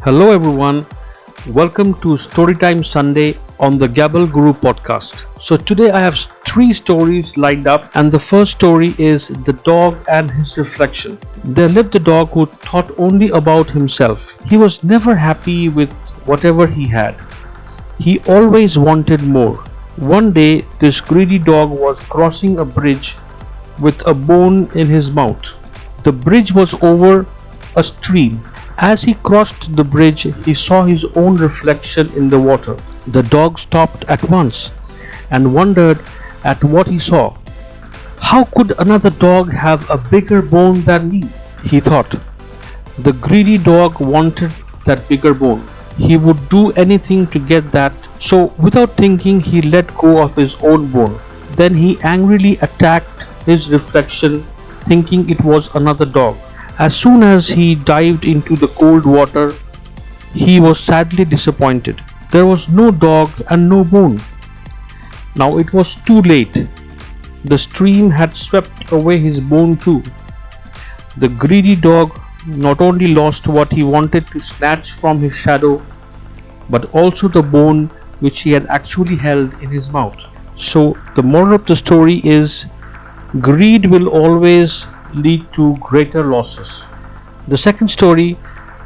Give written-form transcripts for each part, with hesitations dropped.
Hello everyone, welcome to Storytime Sunday on the Gabble Guru podcast. So today I have three stories lined up, and the first story is The Dog and His Reflection. There lived a dog who thought only about himself. He was never happy with whatever he had. He always wanted more. One day this greedy dog was crossing a bridge with a bone in his mouth. The bridge was over a stream. As he crossed the bridge, he saw his own reflection in the water. The dog stopped at once and wondered at what he saw. How could another dog have a bigger bone than me? He thought. The greedy dog wanted that bigger bone. He would do anything to get that, so without thinking, he let go of his own bone. Then he angrily attacked his reflection, thinking it was another dog. As soon as he dived into the cold water, he was sadly disappointed. There was no dog and no bone. Now it was too late. The stream had swept away his bone too. The greedy dog not only lost what he wanted to snatch from his shadow, but also the bone which he had actually held in his mouth. So the moral of the story is, greed will always lead to greater losses. The second story,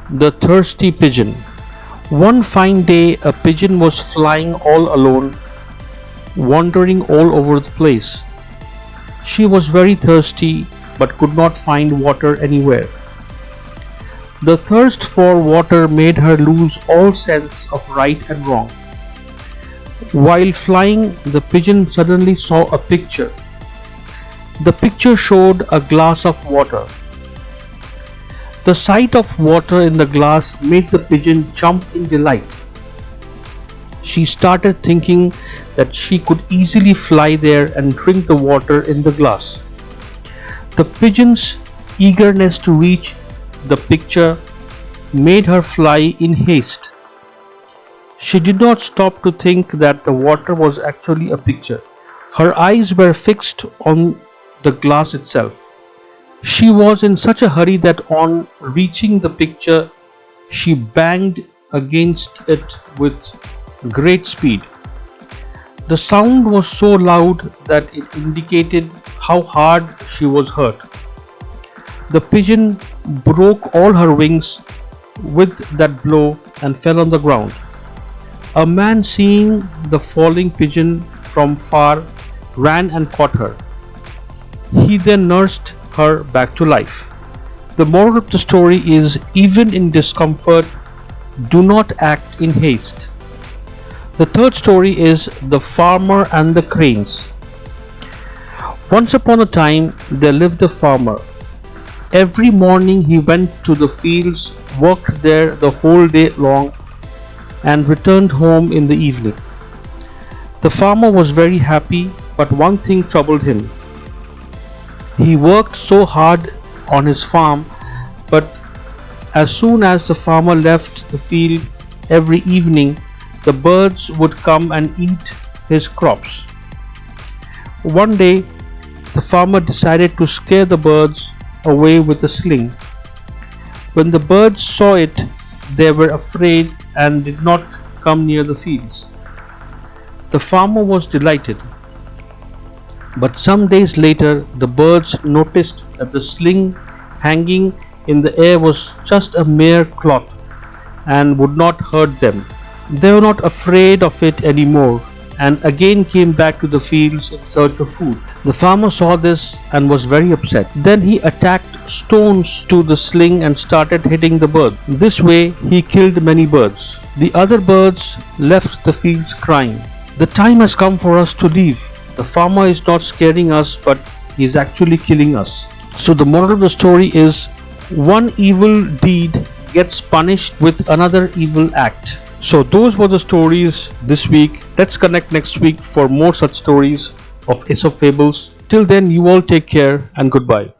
The Thirsty Pigeon. One fine day, a pigeon was flying all alone, wandering all over the place. She was very thirsty but could not find water anywhere. The thirst for water made her lose all sense of right and wrong. While flying, the pigeon suddenly saw a picture. The picture showed a glass of water. The sight of water in the glass made the pigeon jump in delight. She started thinking that she could easily fly there and drink the water in the glass. The pigeon's eagerness to reach the picture made her fly in haste. She did not stop to think that the water was actually a picture. Her eyes were fixed on the glass itself. She was in such a hurry that on reaching the picture, she banged against it with great speed. The sound was so loud that it indicated how hard she was hurt. The pigeon broke all her wings with that blow and fell on the ground. A man, seeing the falling pigeon from far, ran and caught her. He then nursed her back to life. The moral of the story is, even in discomfort, do not act in haste. The third story is The Farmer and the Cranes. Once upon a time, there lived a farmer. Every morning he went to the fields, worked there the whole day long, and returned home in the evening. The farmer was very happy, but one thing troubled him. He worked so hard on his farm, but as soon as the farmer left the field every evening, the birds would come and eat his crops. One day, the farmer decided to scare the birds away with a sling. When the birds saw it, they were afraid and did not come near the fields. The farmer was delighted. But some days later, the birds noticed that the sling hanging in the air was just a mere cloth and would not hurt them. They were not afraid of it anymore and again came back to the fields in search of food. The farmer saw this and was very upset. Then he attacked stones to the sling and started hitting the bird. This way, he killed many birds. The other birds left the fields crying. The time has come for us to leave. The farmer is not scaring us, but he is actually killing us. So the moral of the story is, one evil deed gets punished with another evil act. So those were the stories this week. Let's connect next week for more such stories of Aesop Fables. Till then, you all take care and goodbye.